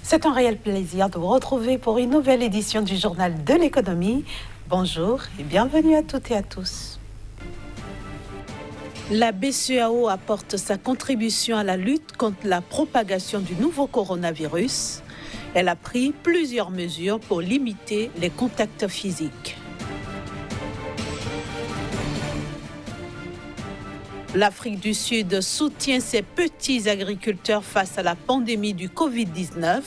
C'est un réel plaisir de vous retrouver pour une nouvelle édition du Journal de l'économie. Bonjour et bienvenue à toutes et à tous. La BCEAO apporte sa contribution à la lutte contre la propagation du nouveau coronavirus. Elle a pris plusieurs mesures pour limiter les contacts physiques. L'Afrique du Sud soutient ses petits agriculteurs face à la pandémie du Covid-19.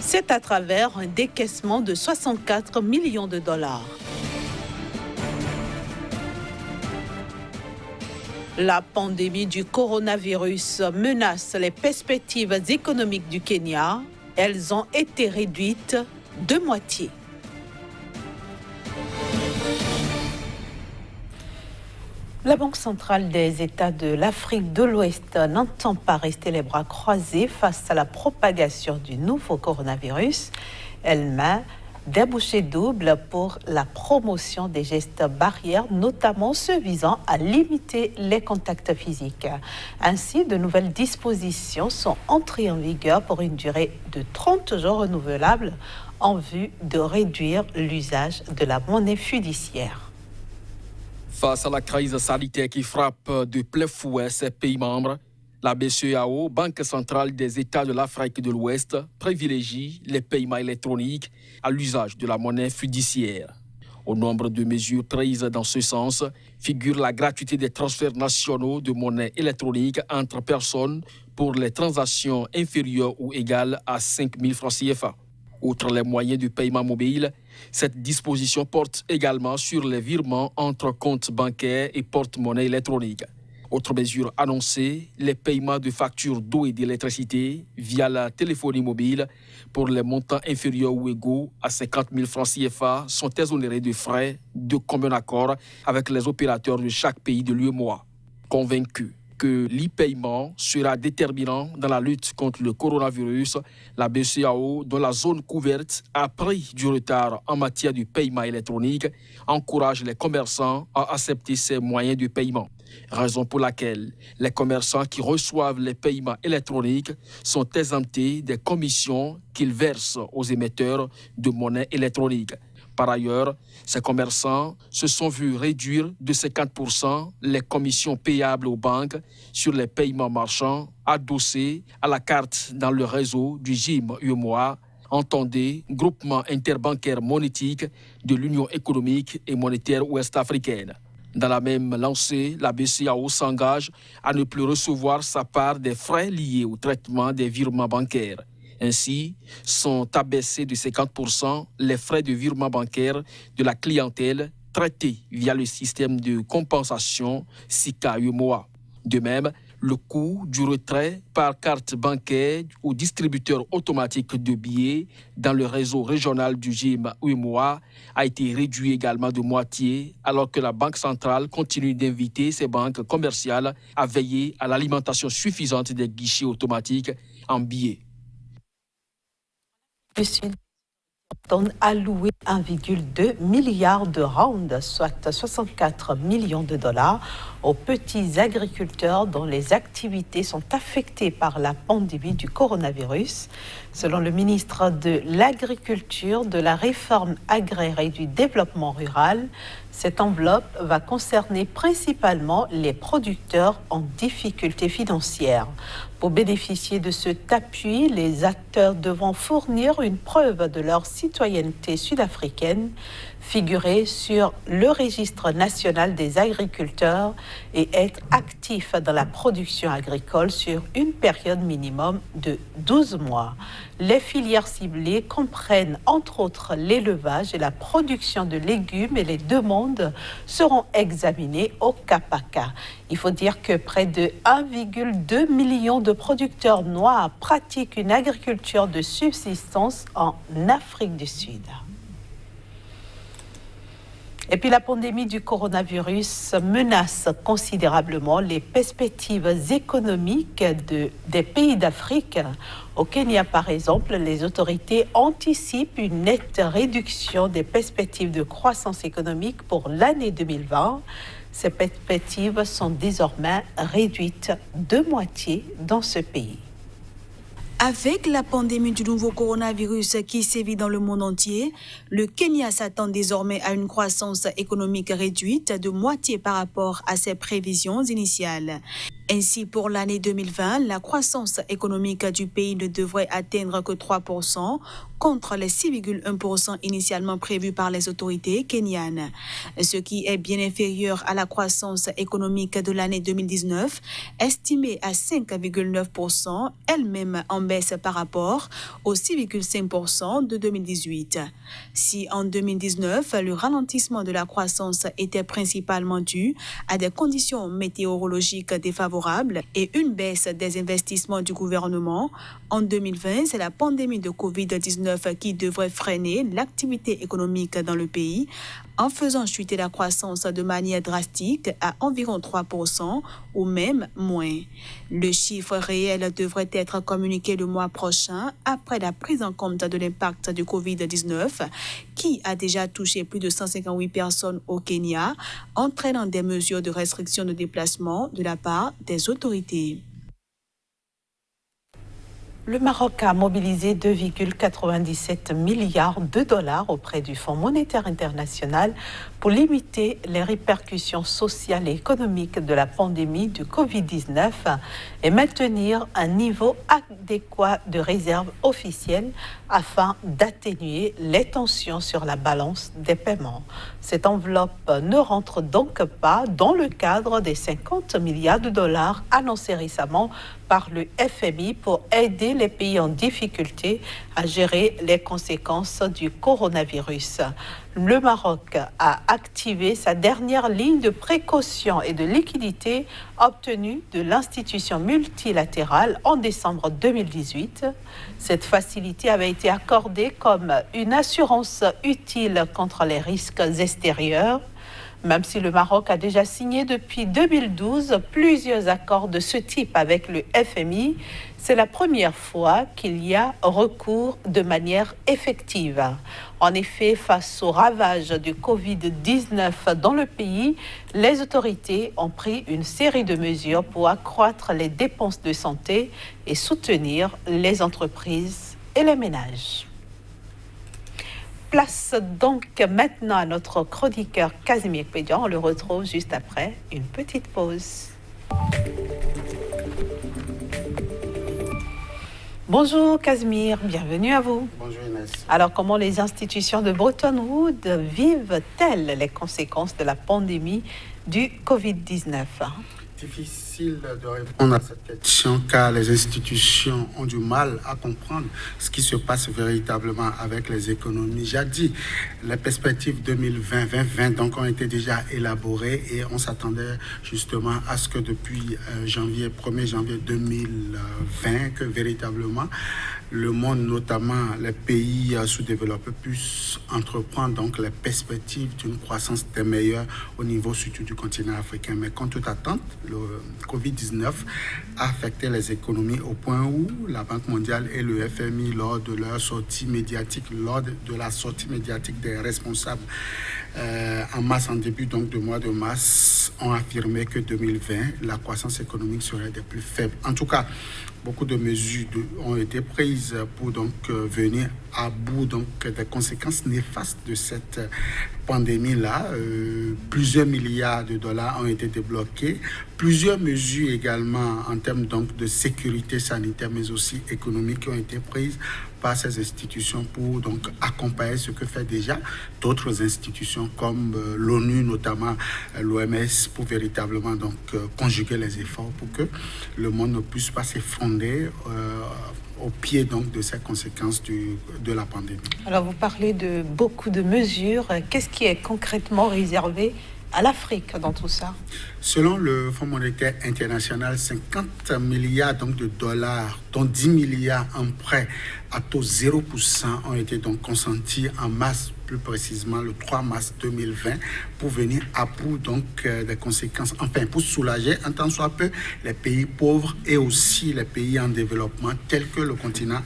C'est à travers un décaissement de 64 millions de dollars. La pandémie du coronavirus menace les perspectives économiques du Kenya. Elles ont été réduites de moitié. La Banque centrale des États de l'Afrique de l'Ouest n'entend pas rester les bras croisés face à la propagation du nouveau coronavirus. Elle met des bouchées doubles pour la promotion des gestes barrières, notamment ceux visant à limiter les contacts physiques. Ainsi, de nouvelles dispositions sont entrées en vigueur pour une durée de 30 jours renouvelables en vue de réduire l'usage de la monnaie fiduciaire. Face à la crise sanitaire qui frappe de plein fouet ses pays membres, la BCEAO, Banque centrale des États de l'Afrique de l'Ouest, privilégie les paiements électroniques à l'usage de la monnaie fiduciaire. Au nombre de mesures prises dans ce sens figure la gratuité des transferts nationaux de monnaie électronique entre personnes pour les transactions inférieures ou égales à 5 000 francs CFA. Outre les moyens de paiement mobile, cette disposition porte également sur les virements entre comptes bancaires et porte-monnaie électronique. Autre mesure annoncée, les paiements de factures d'eau et d'électricité via la téléphonie mobile pour les montants inférieurs ou égaux à 50 000 francs CFA sont exonérés de frais de commun accord avec les opérateurs de chaque pays de l'UEMOA. Convaincus que l'e-paiement sera déterminant dans la lutte contre le coronavirus, la BCEAO, dont la zone couverte a pris du retard en matière de paiement électronique, encourage les commerçants à accepter ces moyens de paiement. Raison pour laquelle les commerçants qui reçoivent les paiements électroniques sont exemptés des commissions qu'ils versent aux émetteurs de monnaie électronique. Par ailleurs, ces commerçants se sont vus réduire de 50% les commissions payables aux banques sur les paiements marchands adossés à la carte dans le réseau du GIM-UEMOA, entendez Groupement interbancaire monétique de l'Union économique et monétaire ouest-africaine. Dans la même lancée, la BCEAO s'engage à ne plus recevoir sa part des frais liés au traitement des virements bancaires. Ainsi, sont abaissés de 50% les frais de virement bancaire de la clientèle traitée via le système de compensation SICA-UEMOA. De même, le coût du retrait par carte bancaire ou distributeur automatique de billets dans le réseau régional du GIM-UEMOA a été réduit également de moitié, alors que la Banque centrale continue d'inviter ses banques commerciales à veiller à l'alimentation suffisante des guichets automatiques en billets. Le Sud alloué 1,2 milliard de rands, soit 64 millions de dollars, aux petits agriculteurs dont les activités sont affectées par la pandémie du coronavirus. Selon le ministre de l'Agriculture, de la Réforme agraire et du Développement rural, cette enveloppe va concerner principalement les producteurs en difficulté financière. Pour bénéficier de cet appui, les acteurs devront fournir une preuve de leur citoyenneté sud-africaine, figurer sur le registre national des agriculteurs et être actifs dans la production agricole sur une période minimum de 12 mois. Les filières ciblées comprennent entre autres l'élevage et la production de légumes et les demandes seront examinées au cas par cas. Il faut dire que près de 1,2 million de producteurs noirs pratiquent une agriculture de subsistance en Afrique du Sud. Et puis la pandémie du coronavirus menace considérablement les perspectives économiques des pays d'Afrique. Au Kenya, par exemple, les autorités anticipent une nette réduction des perspectives de croissance économique pour l'année 2020. Ces perspectives sont désormais réduites de moitié dans ce pays. Avec la pandémie du nouveau coronavirus qui sévit dans le monde entier, le Kenya s'attend désormais à une croissance économique réduite de moitié par rapport à ses prévisions initiales. Ainsi, pour l'année 2020, la croissance économique du pays ne devrait atteindre que 3%, contre les 6,1% initialement prévus par les autorités kenyanes, ce qui est bien inférieur à la croissance économique de l'année 2019, estimée à 5,9%, elle-même en baisse par rapport aux 6,5% de 2018. Si en 2019, le ralentissement de la croissance était principalement dû à des conditions météorologiques défavorables et une baisse des investissements du gouvernement, en 2020, c'est la pandémie de Covid-19 qui devrait freiner l'activité économique dans le pays en faisant chuter la croissance de manière drastique à environ 3% ou même moins. Le chiffre réel devrait être communiqué le mois prochain après la prise en compte de l'impact du Covid-19 qui a déjà touché plus de 158 personnes au Kenya, entraînant des mesures de restriction de déplacement de la part des autorités. Le Maroc a mobilisé 2,97 milliards de dollars auprès du Fonds monétaire international pour limiter les répercussions sociales et économiques de la pandémie du Covid-19 et maintenir un niveau adéquat de réserve officielle afin d'atténuer les tensions sur la balance des paiements. Cette enveloppe ne rentre donc pas dans le cadre des 50 milliards de dollars annoncés récemment par le FMI pour aider les pays en difficulté à gérer les conséquences du coronavirus. Le Maroc a activé sa dernière ligne de précaution et de liquidité obtenue de l'institution multilatérale en décembre 2018. Cette facilité avait été accordée comme une assurance utile contre les risques extérieurs. Même si le Maroc a déjà signé depuis 2012 plusieurs accords de ce type avec le FMI, c'est la première fois qu'il y a recours de manière effective. En effet, face aux ravages du Covid-19 dans le pays, les autorités ont pris une série de mesures pour accroître les dépenses de santé et soutenir les entreprises et les ménages. Place donc maintenant à notre chroniqueur Casimir Pédian. On le retrouve juste après une petite pause. Bonjour Casimir, bienvenue à vous. Bonjour Inès. Alors, comment les institutions de Bretton Woods vivent-elles les conséquences de la pandémie du Covid-19 ? Difficile de répondre à cette question car les institutions ont du mal à comprendre ce qui se passe véritablement avec les économies. J'ai dit, les perspectives 2020 donc ont été déjà élaborées et on s'attendait justement à ce que depuis 1er janvier 2020, que véritablement le monde, notamment les pays sous-développés, puissent entreprendre donc les perspectives d'une croissance des meilleures au niveau surtout du continent africain. Mais contre toute attente, le Covid-19 a affecté les économies au point où la Banque mondiale et le FMI, lors de leur sortie médiatique, lors de la sortie médiatique des responsables en mars, en début donc de mois de mars, ont affirmé que 2020, la croissance économique serait des plus faibles. En tout cas, beaucoup de mesures ont été prises pour donc venir à bout donc des conséquences néfastes de cette pandémie-là. Plusieurs milliards de dollars ont été débloqués. Plusieurs mesures également en termes donc de sécurité sanitaire mais aussi économique ont été prises par ces institutions pour donc accompagner ce que fait déjà d'autres institutions comme l'ONU, notamment l'OMS, pour véritablement donc conjuguer les efforts pour que le monde ne puisse pas s'effondrer au pied donc de ces conséquences de la pandémie. Alors vous parlez de beaucoup de mesures. Qu'est-ce qui est concrètement réservé à l'Afrique dans tout ça? Selon le Fonds monétaire international, 50 milliards donc de dollars dont 10 milliards en prêts à taux 0% ont été donc consentis en mars, plus précisément le 3 mars 2020, pour venir à bout donc des conséquences, enfin pour soulager un tant soit peu les pays pauvres et aussi les pays en développement tels que le continent,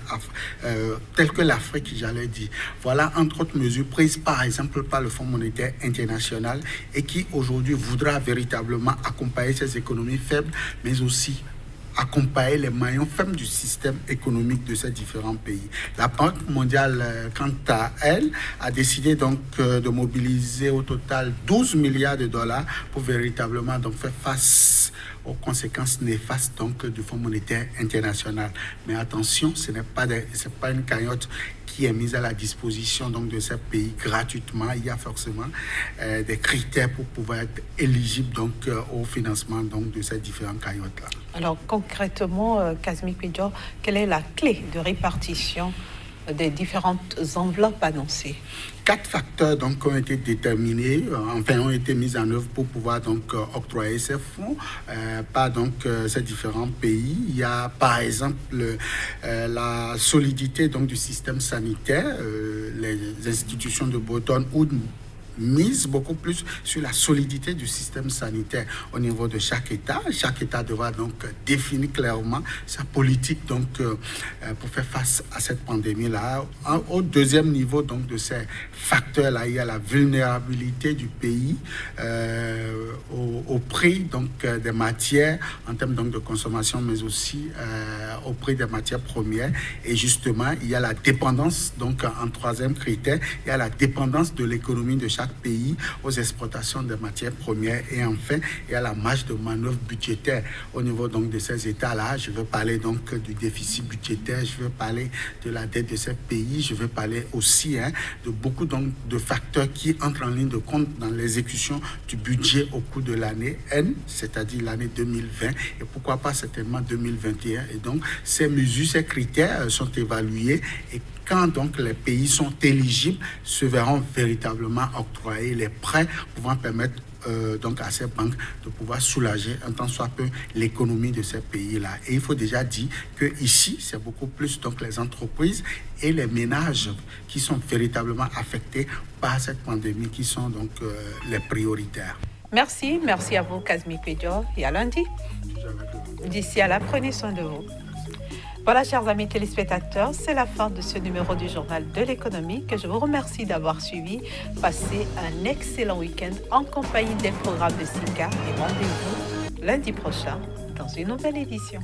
tel que l'Afrique, j'allais dire. Voilà entre autres mesures prises par exemple par le Fonds monétaire international et qui aujourd'hui voudra véritablement accompagner ces économies faibles, mais aussi accompagner les maillons faibles du système économique de ces différents pays. La Banque mondiale, quant à elle, a décidé donc de mobiliser au total 12 milliards de dollars pour véritablement donc faire face aux conséquences néfastes donc du Fonds monétaire international. Mais attention, ce n'est pas une cagnotte qui est mise à la disposition donc de ces pays gratuitement. Il y a forcément des critères pour pouvoir être éligible donc au financement donc de ces différentes cagnottes-là. Alors concrètement, Kazmi Pédior, quelle est la clé de répartition des différentes enveloppes annoncées? 4 facteurs donc ont été déterminés, ont été mis en œuvre pour pouvoir donc octroyer ces fonds par donc ces différents pays. Il y a par exemple la solidité donc du système sanitaire, les institutions de Bretton Woods mise beaucoup plus sur la solidité du système sanitaire au niveau de chaque État. Chaque État devra donc définir clairement sa politique donc pour faire face à cette pandémie-là. Au deuxième niveau donc de ces facteurs-là, il y a la vulnérabilité du pays au prix donc des matières en termes donc de consommation, mais aussi au prix des matières premières. Et justement, il y a la dépendance donc en troisième critère, il y a la dépendance de l'économie de chaque pays aux exportations de matières premières. Et enfin, il y a la marge de manœuvre budgétaire au niveau donc de ces États-là. Je veux parler donc du déficit budgétaire, je veux parler de la dette de ces pays, je veux parler aussi de beaucoup donc de facteurs qui entrent en ligne de compte dans l'exécution du budget au cours de l'année N, c'est-à-dire l'année 2020 et pourquoi pas certainement 2021. Et donc, ces mesures, ces critères sont évalués et quand donc les pays sont éligibles, se verront véritablement octroyer les prêts pouvant permettre donc à ces banques de pouvoir soulager un tant soit peu l'économie de ces pays-là. Et il faut déjà dire que ici, c'est beaucoup plus donc les entreprises et les ménages qui sont véritablement affectés par cette pandémie qui sont donc les prioritaires. Merci à vous Kazmi Pédior et à lundi. D'ici à là, prenez soin de vous. Voilà, chers amis téléspectateurs, c'est la fin de ce numéro du Journal de l'économie que je vous remercie d'avoir suivi. Passez un excellent week-end en compagnie des programmes de SICA et rendez-vous lundi prochain dans une nouvelle édition.